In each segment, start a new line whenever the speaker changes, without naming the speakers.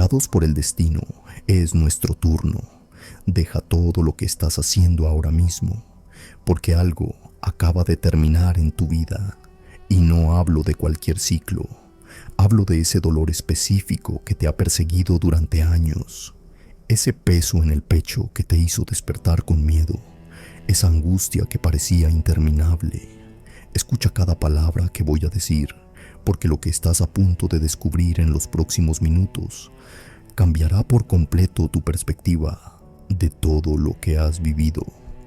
Dados por el destino, es nuestro turno. Deja todo lo que estás haciendo ahora mismo, porque algo acaba de terminar en tu vida. Y no hablo de cualquier ciclo, hablo de ese dolor específico que te ha perseguido durante años, ese peso en el pecho que te hizo despertar con miedo, esa angustia que parecía interminable. Escucha cada palabra que voy a decir, porque lo que estás a punto de descubrir en los próximos minutos cambiará por completo tu perspectiva de todo lo que has vivido.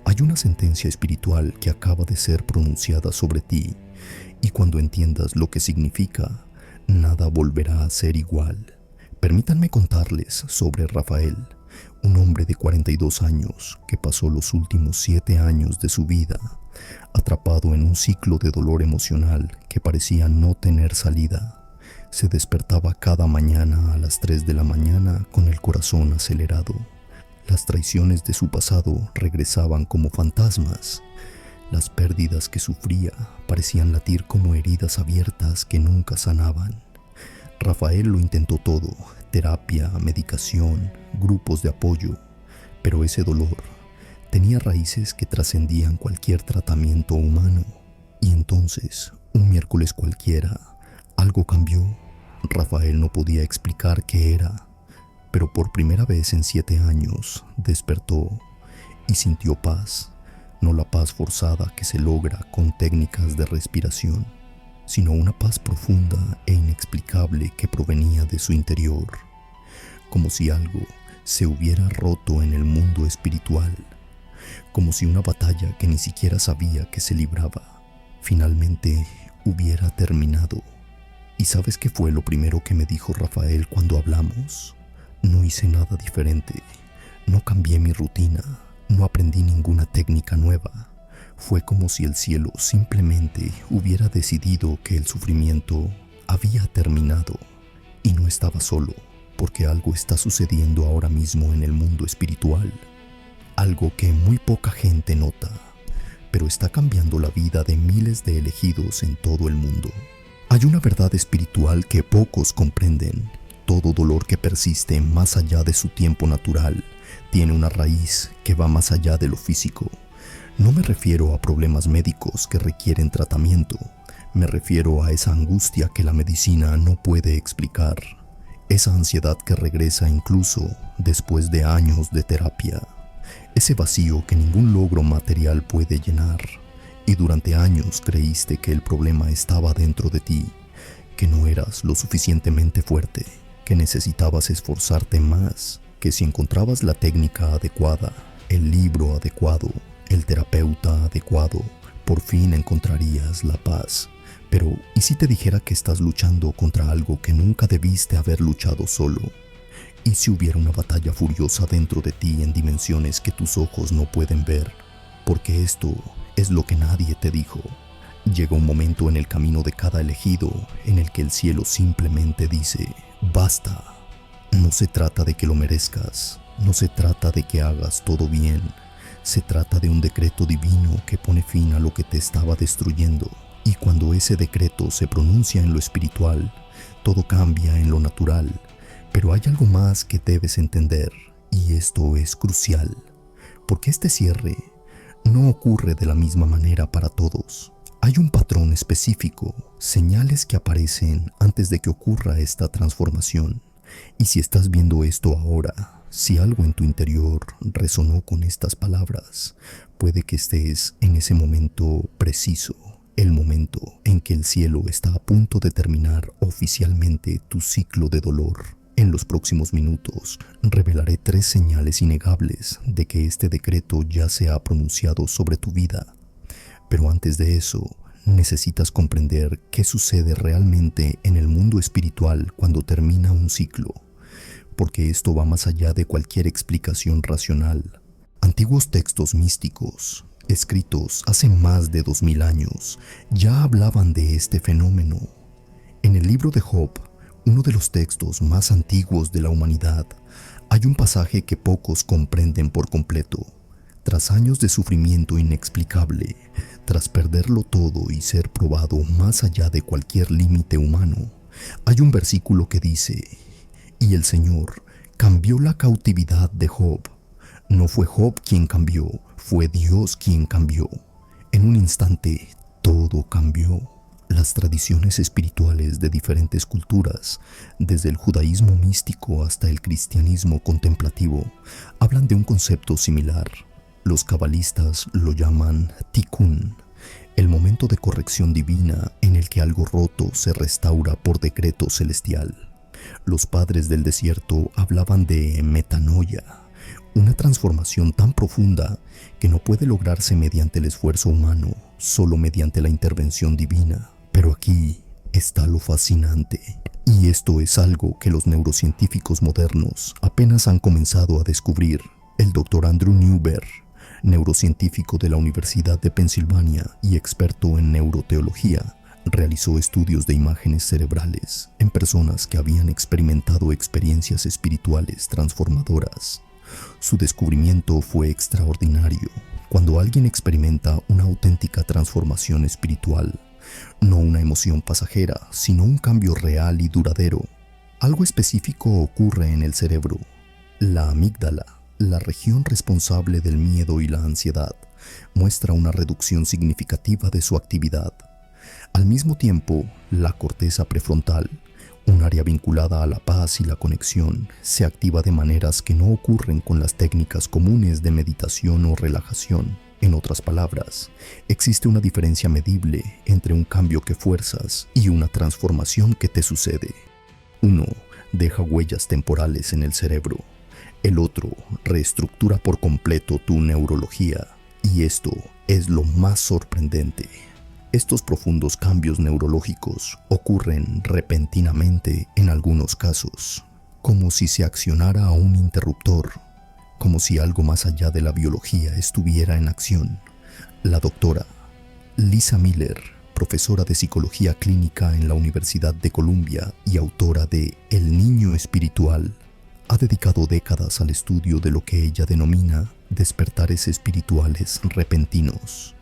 Hay una sentencia espiritual que acaba de ser pronunciada sobre ti, y cuando entiendas lo que significa, nada volverá a ser igual. Permítanme contarles sobre Rafael, un hombre de 42 años que pasó los últimos 7 años de su vida atrapado en un ciclo de dolor emocional que parecía no tener salida. Se despertaba cada mañana a las 3 de la mañana con el corazón acelerado. Las traiciones de su pasado regresaban como fantasmas. Las pérdidas que sufría parecían latir como heridas abiertas que nunca sanaban. Rafael lo intentó todo: terapia, medicación, grupos de apoyo, pero ese dolor tenía raíces que trascendían cualquier tratamiento humano. Y entonces, un miércoles cualquiera, algo cambió. Rafael no podía explicar qué era, pero por primera vez en 7 años despertó y sintió paz. No la paz forzada que se logra con técnicas de respiración, sino una paz profunda e inexplicable que provenía de su interior, como si algo se hubiera roto en el mundo espiritual, como si una batalla que ni siquiera sabía que se libraba, finalmente hubiera terminado. ¿Y sabes qué fue lo primero que me dijo Rafael cuando hablamos? No hice nada diferente, no cambié mi rutina, no aprendí ninguna técnica nueva. Fue como si el cielo simplemente hubiera decidido que el sufrimiento había terminado. Y no estaba solo, porque algo está sucediendo ahora mismo en el mundo espiritual. Algo que muy poca gente nota, pero está cambiando la vida de miles de elegidos en todo el mundo. Hay una verdad espiritual que pocos comprenden. Todo dolor que persiste más allá de su tiempo natural tiene una raíz que va más allá de lo físico. No me refiero a problemas médicos que requieren tratamiento. Me refiero a esa angustia que la medicina no puede explicar. Esa ansiedad que regresa incluso después de años de terapia. Ese vacío que ningún logro material puede llenar. Y durante años creíste que el problema estaba dentro de ti, que no eras lo suficientemente fuerte, que necesitabas esforzarte más, que si encontrabas la técnica adecuada, el libro adecuado, el terapeuta adecuado, por fin encontrarías la paz. Pero, ¿y si te dijera que estás luchando contra algo que nunca debiste haber luchado solo? ¿Y si hubiera una batalla furiosa dentro de ti en dimensiones que tus ojos no pueden ver? Porque esto es lo que nadie te dijo. Llega un momento en el camino de cada elegido en el que el cielo simplemente dice: basta. No se trata de que lo merezcas, no se trata de que hagas todo bien, se trata de un decreto divino que pone fin a lo que te estaba destruyendo. Y cuando ese decreto se pronuncia en lo espiritual, todo cambia en lo natural. Pero hay algo más que debes entender, y esto es crucial, porque este cierre no ocurre de la misma manera para todos. Hay un patrón específico, señales que aparecen antes de que ocurra esta transformación. Y si estás viendo esto ahora, si algo en tu interior resonó con estas palabras, puede que estés en ese momento preciso, el momento en que el cielo está a punto de terminar oficialmente tu ciclo de dolor. En los próximos minutos revelaré 3 señales innegables de que este decreto ya se ha pronunciado sobre tu vida. Pero antes de eso, necesitas comprender qué sucede realmente en el mundo espiritual cuando termina un ciclo, porque esto va más allá de cualquier explicación racional. Antiguos textos místicos, escritos hace más de 2000 años, ya hablaban de este fenómeno. En el libro de Job, uno de los textos más antiguos de la humanidad, hay un pasaje que pocos comprenden por completo. Tras años de sufrimiento inexplicable, tras perderlo todo y ser probado más allá de cualquier límite humano, hay un versículo que dice: Y el Señor cambió la cautividad de Job. No fue Job quien cambió, fue Dios quien cambió. En un instante, todo cambió. Las tradiciones espirituales de diferentes culturas, desde el judaísmo místico hasta el cristianismo contemplativo, hablan de un concepto similar. Los cabalistas lo llaman tikkun, el momento de corrección divina en el que algo roto se restaura por decreto celestial. Los padres del desierto hablaban de metanoia, una transformación tan profunda que no puede lograrse mediante el esfuerzo humano, solo mediante la intervención divina. Pero aquí está lo fascinante, y esto es algo que los neurocientíficos modernos apenas han comenzado a descubrir. El Dr. Andrew Newberg, neurocientífico de la Universidad de Pensilvania y experto en neuroteología, realizó estudios de imágenes cerebrales en personas que habían experimentado experiencias espirituales transformadoras. Su descubrimiento fue extraordinario. Cuando alguien experimenta una auténtica transformación espiritual, no una emoción pasajera, sino un cambio real y duradero, algo específico ocurre en el cerebro. La amígdala, la región responsable del miedo y la ansiedad, muestra una reducción significativa de su actividad. Al mismo tiempo, la corteza prefrontal, un área vinculada a la paz y la conexión, se activa de maneras que no ocurren con las técnicas comunes de meditación o relajación. En otras palabras, existe una diferencia medible entre un cambio que fuerzas y una transformación que te sucede. Uno deja huellas temporales en el cerebro. El otro reestructura por completo tu neurología. Y esto es lo más sorprendente. Estos profundos cambios neurológicos ocurren repentinamente en algunos casos, como si se accionara a un interruptor, como si algo más allá de la biología estuviera en acción. La doctora Lisa Miller, profesora de psicología clínica en la Universidad de Columbia y autora de El niño espiritual, ha dedicado décadas al estudio de lo que ella denomina despertares espirituales repentinos.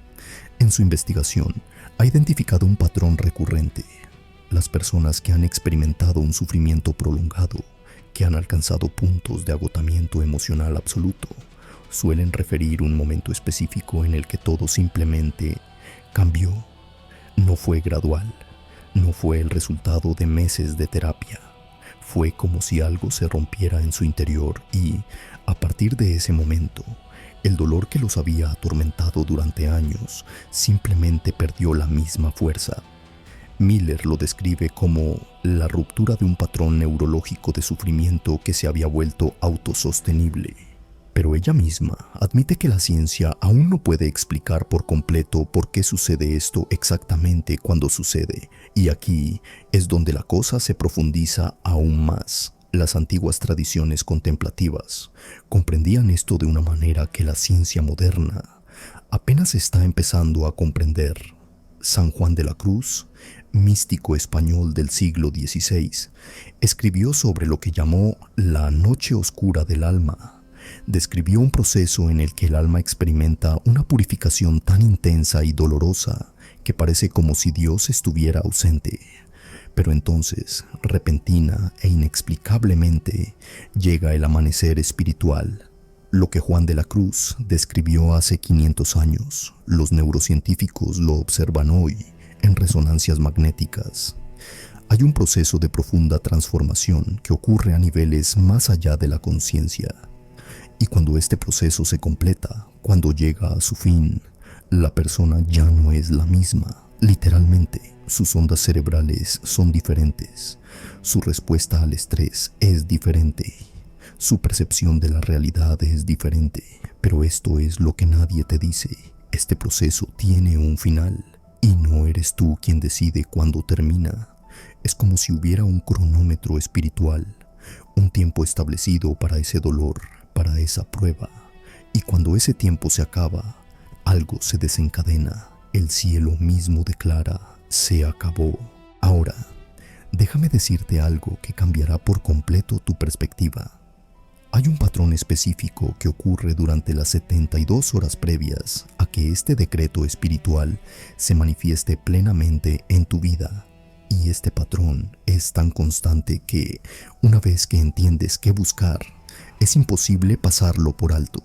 En su investigación, ha identificado un patrón recurrente. Las personas que han experimentado un sufrimiento prolongado, que han alcanzado puntos de agotamiento emocional absoluto, suelen referir un momento específico en el que todo simplemente cambió. No fue gradual, no fue el resultado de meses de terapia. Fue como si algo se rompiera en su interior y, a partir de ese momento, el dolor que los había atormentado durante años simplemente perdió la misma fuerza. Miller lo describe como la ruptura de un patrón neurológico de sufrimiento que se había vuelto autosostenible. Pero ella misma admite que la ciencia aún no puede explicar por completo por qué sucede esto exactamente cuando sucede, y aquí es donde la cosa se profundiza aún más. Las antiguas tradiciones contemplativas comprendían esto de una manera que la ciencia moderna apenas está empezando a comprender. San Juan de la Cruz, místico español del siglo XVI, escribió sobre lo que llamó la noche oscura del alma. Describió un proceso en el que el alma experimenta una purificación tan intensa y dolorosa que parece como si Dios estuviera ausente. Pero entonces, repentina e inexplicablemente, llega el amanecer espiritual. Lo que Juan de la Cruz describió hace 500 años, los neurocientíficos lo observan hoy en resonancias magnéticas. Hay un proceso de profunda transformación que ocurre a niveles más allá de la conciencia. Y cuando este proceso se completa, cuando llega a su fin, la persona ya no es la misma. Literalmente, sus ondas cerebrales son diferentes. Su respuesta al estrés es diferente. Su percepción de la realidad es diferente. Pero esto es lo que nadie te dice. Este proceso tiene un final. Y no eres tú quien decide cuándo termina. Es como si hubiera un cronómetro espiritual. Un tiempo establecido para ese dolor, para esa prueba. Y cuando ese tiempo se acaba, algo se desencadena. El cielo mismo declara, se acabó. Ahora, déjame decirte algo que cambiará por completo tu perspectiva. Hay un patrón específico que ocurre durante las 72 horas previas a que este decreto espiritual se manifieste plenamente en tu vida. Y este patrón es tan constante que, una vez que entiendes qué buscar, es imposible pasarlo por alto.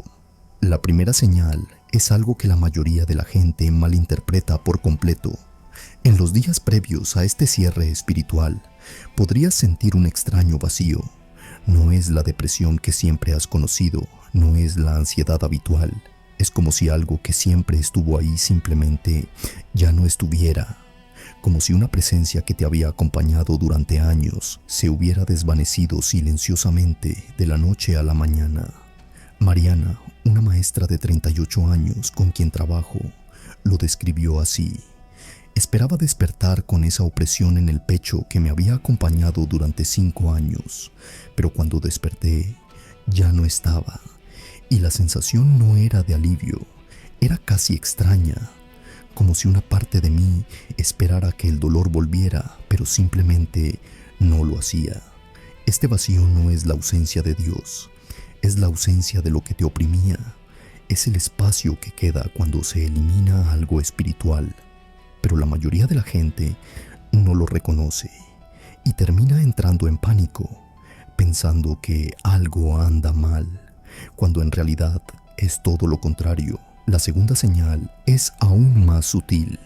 La primera señal es algo que la mayoría de la gente malinterpreta por completo. En los días previos a este cierre espiritual, podrías sentir un extraño vacío. No es la depresión que siempre has conocido, no es la ansiedad habitual. Es como si algo que siempre estuvo ahí simplemente ya no estuviera. Como si una presencia que te había acompañado durante años se hubiera desvanecido silenciosamente de la noche a la mañana. Mariana, una maestra de 38 años con quien trabajo, lo describió así. Esperaba despertar con esa opresión en el pecho que me había acompañado durante 5 años, pero cuando desperté, ya no estaba. Y la sensación no era de alivio, era casi extraña, como si una parte de mí esperara que el dolor volviera, pero simplemente no lo hacía. Este vacío no es la ausencia de Dios, es la ausencia de lo que te oprimía, es el espacio que queda cuando se elimina algo espiritual. Pero la mayoría de la gente no lo reconoce y termina entrando en pánico, pensando que algo anda mal, cuando en realidad es todo lo contrario. La segunda señal es aún más sutil.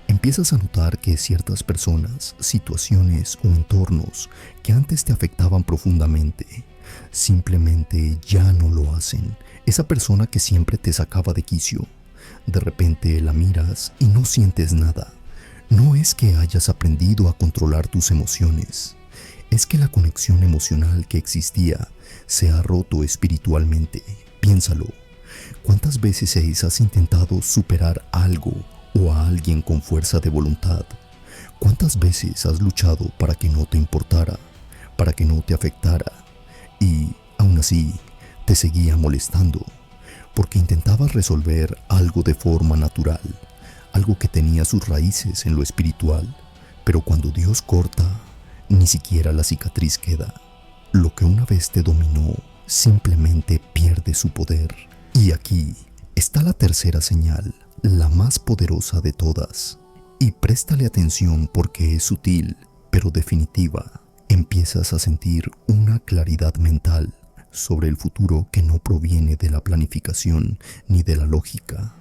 Empiezas a notar que ciertas personas, situaciones o entornos que antes te afectaban profundamente, simplemente ya no lo hacen. Esa persona que siempre te sacaba de quicio, de repente la miras y no sientes nada. No es que hayas aprendido a controlar tus emociones, es que la conexión emocional que existía se ha roto espiritualmente. Piénsalo. ¿Cuántas veces has intentado superar algo o a alguien con fuerza de voluntad? ¿Cuántas veces has luchado para que no te importara, para que no te afectara? Y aún así te seguía molestando, porque intentabas resolver algo de forma natural, algo que tenía sus raíces en lo espiritual, pero cuando Dios corta, ni siquiera la cicatriz queda. Lo que una vez te dominó simplemente pierde su poder. Y aquí está la tercera señal, la más poderosa de todas. Y préstale atención porque es sutil, pero definitiva. Empiezas a sentir una claridad mental sobre el futuro que no proviene de la planificación ni de la lógica.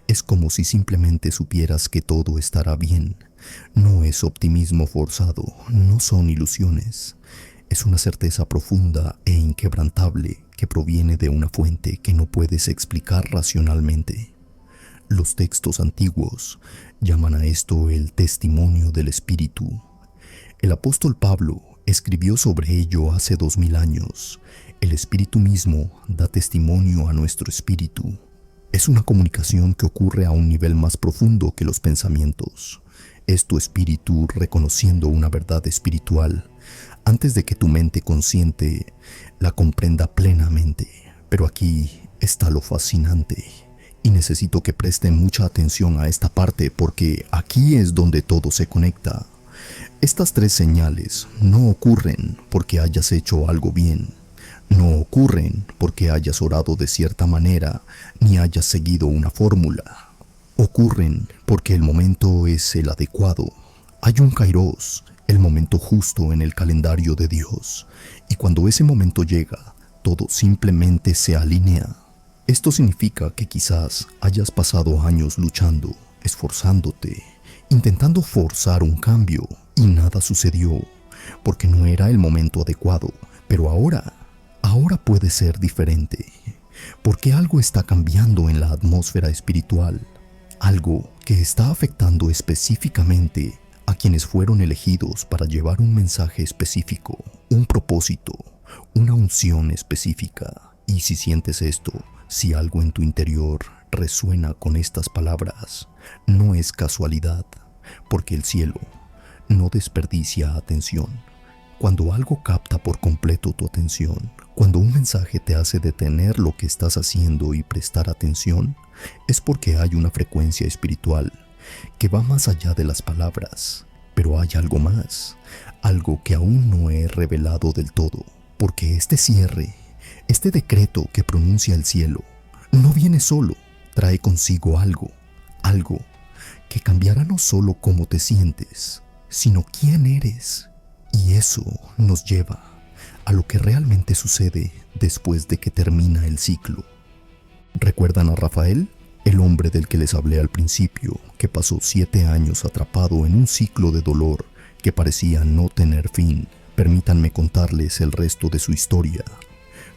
Es como si simplemente supieras que todo estará bien. No es optimismo forzado, no son ilusiones. Es una certeza profunda e inquebrantable que proviene de una fuente que no puedes explicar racionalmente. Los textos antiguos llaman a esto el testimonio del Espíritu. El apóstol Pablo escribió sobre ello hace 2000 años. El Espíritu mismo da testimonio a nuestro espíritu. Es una comunicación que ocurre a un nivel más profundo que los pensamientos. Es tu espíritu reconociendo una verdad espiritual antes de que tu mente consciente la comprenda plenamente. Pero aquí está lo fascinante. Y necesito que presten mucha atención a esta parte porque aquí es donde todo se conecta. Estas tres señales no ocurren porque hayas hecho algo bien. No ocurren porque hayas orado de cierta manera ni hayas seguido una fórmula. Ocurren porque el momento es el adecuado. Hay un kairos, el momento justo en el calendario de Dios. Y cuando ese momento llega, todo simplemente se alinea. Esto significa que quizás hayas pasado años luchando, esforzándote, intentando forzar un cambio y nada sucedió, porque no era el momento adecuado. Pero ahora puede ser diferente, porque algo está cambiando en la atmósfera espiritual, algo que está afectando específicamente a quienes fueron elegidos para llevar un mensaje específico, un propósito, una unción específica. Y si sientes esto, si algo en tu interior resuena con estas palabras, no es casualidad, porque el cielo no desperdicia atención. Cuando algo capta por completo tu atención, cuando un mensaje te hace detener lo que estás haciendo y prestar atención, es porque hay una frecuencia espiritual que va más allá de las palabras. Pero hay algo más, algo que aún no he revelado del todo, porque este cierre, este decreto que pronuncia el cielo, no viene solo, trae consigo algo que cambiará no solo cómo te sientes, sino quién eres. Y eso nos lleva a lo que realmente sucede después de que termina el ciclo. ¿Recuerdan a Rafael? El hombre del que les hablé al principio, que pasó 7 años atrapado en un ciclo de dolor que parecía no tener fin. Permítanme contarles el resto de su historia,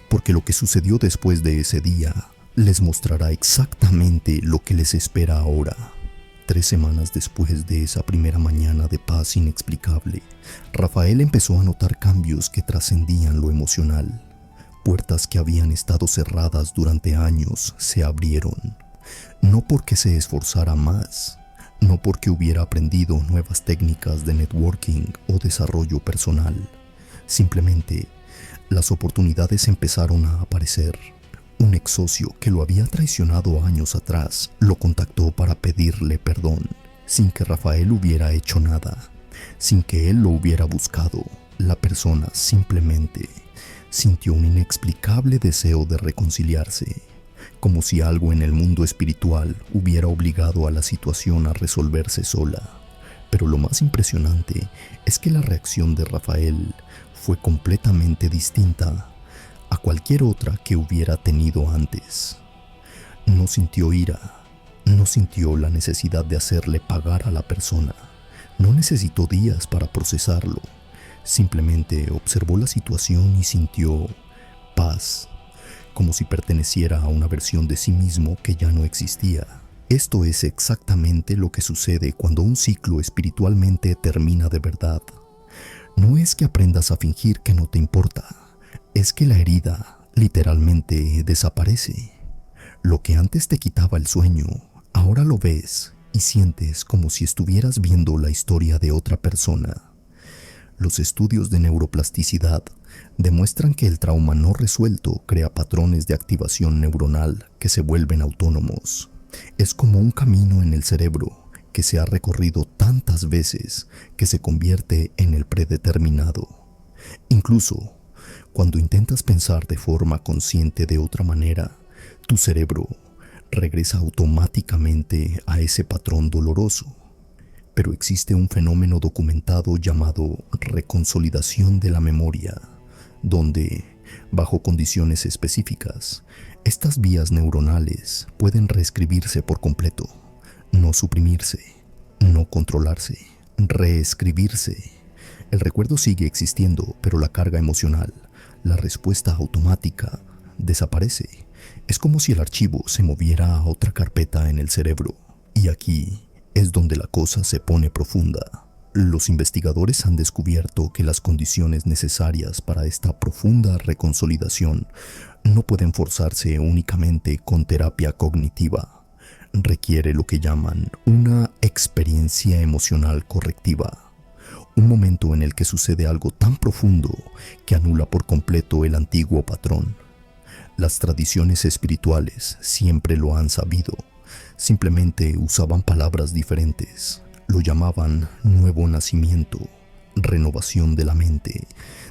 porque lo que sucedió después de ese día les mostrará exactamente lo que les espera ahora. 3 semanas después de esa primera mañana de paz inexplicable, Rafael empezó a notar cambios que trascendían lo emocional. Puertas que habían estado cerradas durante años se abrieron. No porque se esforzara más, no porque hubiera aprendido nuevas técnicas de networking o desarrollo personal. Simplemente, las oportunidades empezaron a aparecer. Un ex socio que lo había traicionado años atrás lo contactó para pedirle perdón, sin que Rafael hubiera hecho nada, sin que él lo hubiera buscado. La persona simplemente sintió un inexplicable deseo de reconciliarse, como si algo en el mundo espiritual hubiera obligado a la situación a resolverse sola. Pero lo más impresionante es que la reacción de Rafael fue completamente distinta a cualquier otra que hubiera tenido antes. No sintió ira, no sintió la necesidad de hacerle pagar a la persona, no necesitó días para procesarlo, simplemente observó la situación y sintió paz, como si perteneciera a una versión de sí mismo que ya no existía. Esto es exactamente lo que sucede cuando un ciclo espiritualmente termina de verdad. No es que aprendas a fingir que no te importa, es que la herida literalmente desaparece. Lo que antes te quitaba el sueño, ahora lo ves y sientes como si estuvieras viendo la historia de otra persona. Los estudios de neuroplasticidad demuestran que el trauma no resuelto crea patrones de activación neuronal que se vuelven autónomos. Es como un camino en el cerebro que se ha recorrido tantas veces que se convierte en el predeterminado. Incluso cuando intentas pensar de forma consciente de otra manera, tu cerebro regresa automáticamente a ese patrón doloroso. Pero existe un fenómeno documentado llamado reconsolidación de la memoria, donde, bajo condiciones específicas, estas vías neuronales pueden reescribirse por completo, no suprimirse, no controlarse, reescribirse. El recuerdo sigue existiendo, pero la carga emocional, la respuesta automática, desaparece. Es como si el archivo se moviera a otra carpeta en el cerebro. Y aquí es donde la cosa se pone profunda. Los investigadores han descubierto que las condiciones necesarias para esta profunda reconsolidación no pueden forzarse únicamente con terapia cognitiva. Requiere lo que llaman una experiencia emocional correctiva. Un momento en el que sucede algo tan profundo que anula por completo el antiguo patrón. Las tradiciones espirituales siempre lo han sabido, simplemente usaban palabras diferentes. Lo llamaban nuevo nacimiento, renovación de la mente,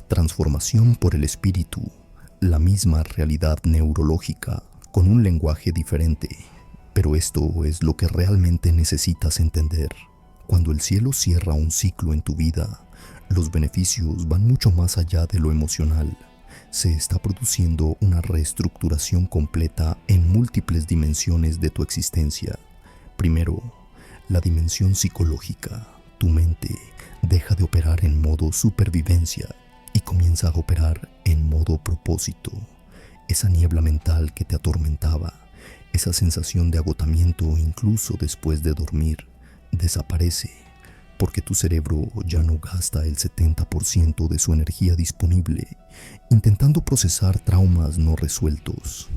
transformación por el espíritu, la misma realidad neurológica con un lenguaje diferente. Pero esto es lo que realmente necesitas entender. Cuando el cielo cierra un ciclo en tu vida, los beneficios van mucho más allá de lo emocional. Se está produciendo una reestructuración completa en múltiples dimensiones de tu existencia. Primero, la dimensión psicológica. Tu mente deja de operar en modo supervivencia y comienza a operar en modo propósito. Esa niebla mental que te atormentaba, esa sensación de agotamiento incluso después de dormir, desaparece, porque tu cerebro ya no gasta el 70% de su energía disponible intentando procesar traumas no resueltos.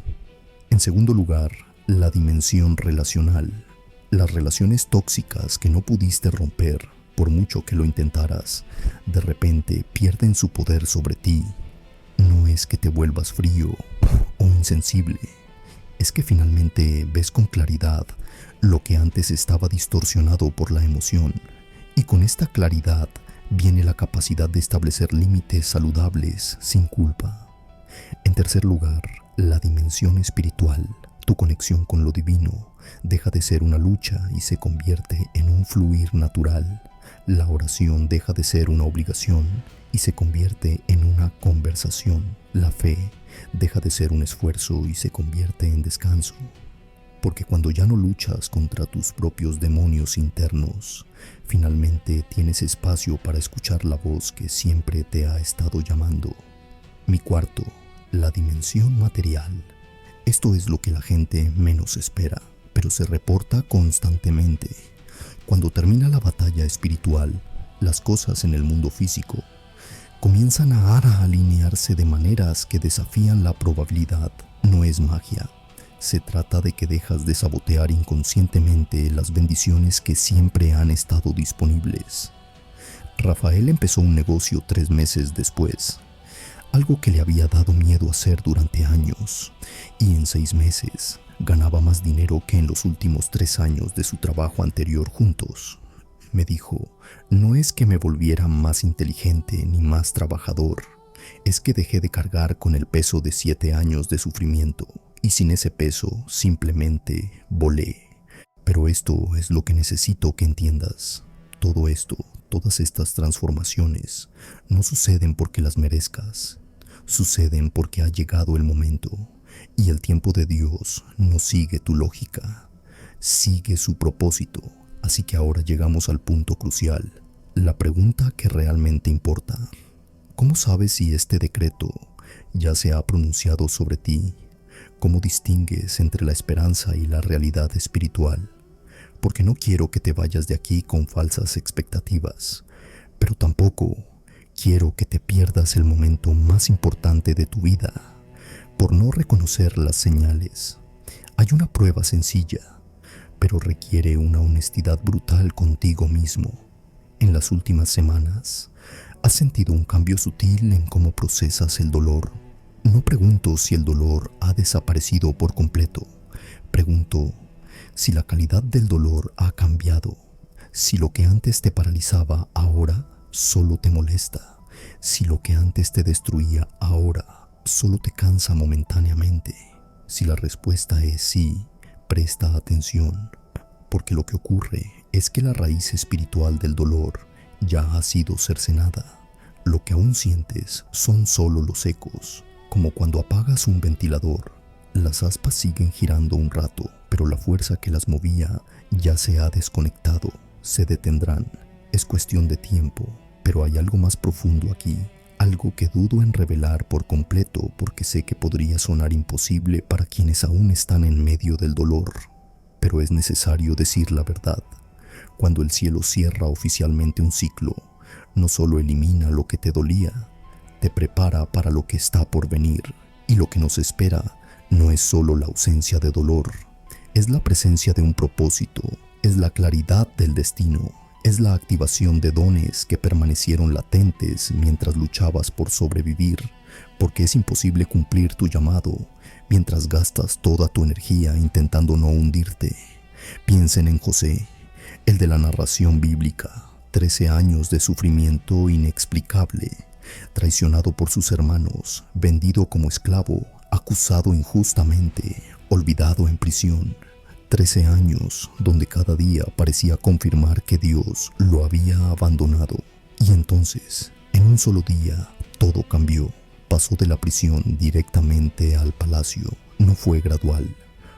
En segundo lugar, la dimensión relacional. Las relaciones tóxicas que no pudiste romper, por mucho que lo intentaras, de repente pierden su poder sobre ti. No es que te vuelvas frío o insensible, es que finalmente ves con claridad lo que antes estaba distorsionado por la emoción, y con esta claridad viene la capacidad de establecer límites saludables sin culpa. En tercer lugar, la dimensión espiritual. Tu conexión con lo divino deja de ser una lucha y se convierte en un fluir natural. La oración deja de ser una obligación y se convierte en una conversación. La fe deja de ser un esfuerzo y se convierte en descanso. Porque cuando ya no luchas contra tus propios demonios internos, finalmente tienes espacio para escuchar la voz que siempre te ha estado llamando. Mi cuarto, la dimensión material. Esto es lo que la gente menos espera, pero se reporta constantemente. Cuando termina la batalla espiritual, las cosas en el mundo físico comienzan a alinearse de maneras que desafían la probabilidad. No es magia. Se trata de que dejas de sabotear inconscientemente las bendiciones que siempre han estado disponibles. Rafael empezó un negocio 3 meses después, algo que le había dado miedo hacer durante años, y en 6 meses ganaba más dinero que en los últimos 3 años de su trabajo anterior juntos. Me dijo, no es que me volviera más inteligente ni más trabajador, es que dejé de cargar con el peso de 7 años de sufrimiento. Y sin ese peso, simplemente volé. Pero esto es lo que necesito que entiendas. Todo esto, todas estas transformaciones, no suceden porque las merezcas. Suceden porque ha llegado el momento. Y el tiempo de Dios no sigue tu lógica. Sigue su propósito. Así que ahora llegamos al punto crucial. La pregunta que realmente importa. ¿Cómo sabes si este decreto ya se ha pronunciado sobre ti? ¿Cómo distingues entre la esperanza y la realidad espiritual? Porque no quiero que te vayas de aquí con falsas expectativas, pero tampoco quiero que te pierdas el momento más importante de tu vida por no reconocer las señales. Hay una prueba sencilla, pero requiere una honestidad brutal contigo mismo. En las últimas semanas, ¿has sentido un cambio sutil en cómo procesas el dolor? No pregunto si el dolor ha desaparecido por completo. Pregunto si la calidad del dolor ha cambiado. Si lo que antes te paralizaba ahora solo te molesta. Si lo que antes te destruía ahora solo te cansa momentáneamente. Si la respuesta es sí, presta atención. Porque lo que ocurre es que la raíz espiritual del dolor ya ha sido cercenada. Lo que aún sientes son solo los ecos. Como cuando apagas un ventilador, las aspas siguen girando un rato, pero la fuerza que las movía ya se ha desconectado. Se detendrán. Es cuestión de tiempo, pero hay algo más profundo aquí, algo que dudo en revelar por completo porque sé que podría sonar imposible para quienes aún están en medio del dolor. Pero es necesario decir la verdad. Cuando el cielo cierra oficialmente un ciclo, no solo elimina lo que te dolía, te prepara para lo que está por venir, y lo que nos espera no es solo la ausencia de dolor, es la presencia de un propósito, es la claridad del destino, es la activación de dones que permanecieron latentes mientras luchabas por sobrevivir, porque es imposible cumplir tu llamado mientras gastas toda tu energía intentando no hundirte. Piensen en José, el de la narración bíblica, 13 años de sufrimiento inexplicable, traicionado por sus hermanos, vendido como esclavo, acusado injustamente, olvidado en prisión. 13 años donde cada día parecía confirmar que Dios lo había abandonado. Y entonces, en un solo día, todo cambió. Pasó de la prisión directamente al palacio. No fue gradual,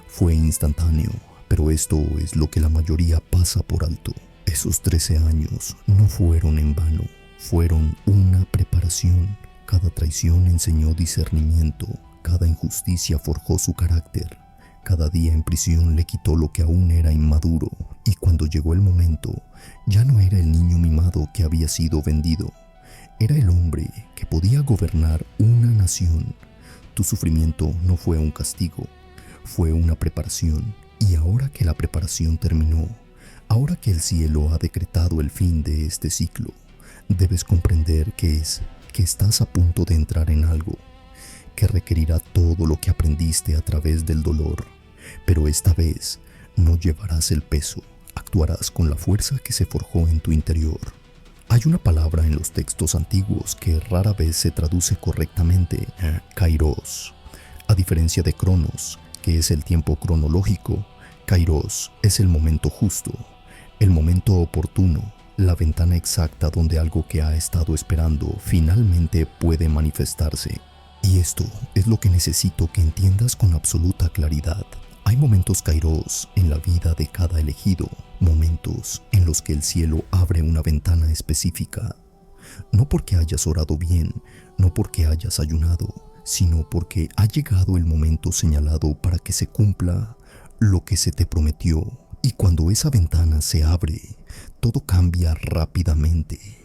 fue instantáneo, pero esto es lo que la mayoría pasa por alto. Esos 13 años no fueron en vano. Fueron una preparación. Cada traición enseñó discernimiento, cada injusticia forjó su carácter, cada día en prisión le quitó lo que aún era inmaduro, y cuando llegó el momento, ya no era el niño mimado que había sido vendido, era el hombre que podía gobernar una nación. Tu sufrimiento no fue un castigo, fue una preparación, y ahora que la preparación terminó, ahora que el cielo ha decretado el fin de este ciclo, debes comprender que estás a punto de entrar en algo que requerirá todo lo que aprendiste a través del dolor, pero esta vez no llevarás el peso, actuarás con la fuerza que se forjó en tu interior. Hay una palabra en los textos antiguos que rara vez se traduce correctamente, kairos. A diferencia de cronos, que es el tiempo cronológico, kairos es el momento justo, el momento oportuno, La ventana exacta donde algo que ha estado esperando finalmente puede manifestarse. Y esto es lo que necesito que entiendas con absoluta claridad. Hay momentos kairos en la vida de cada elegido, momentos en los que el cielo abre una ventana específica. No porque hayas orado bien, no porque hayas ayunado, sino porque ha llegado el momento señalado para que se cumpla lo que se te prometió. Y cuando esa ventana se abre, todo cambia rápidamente.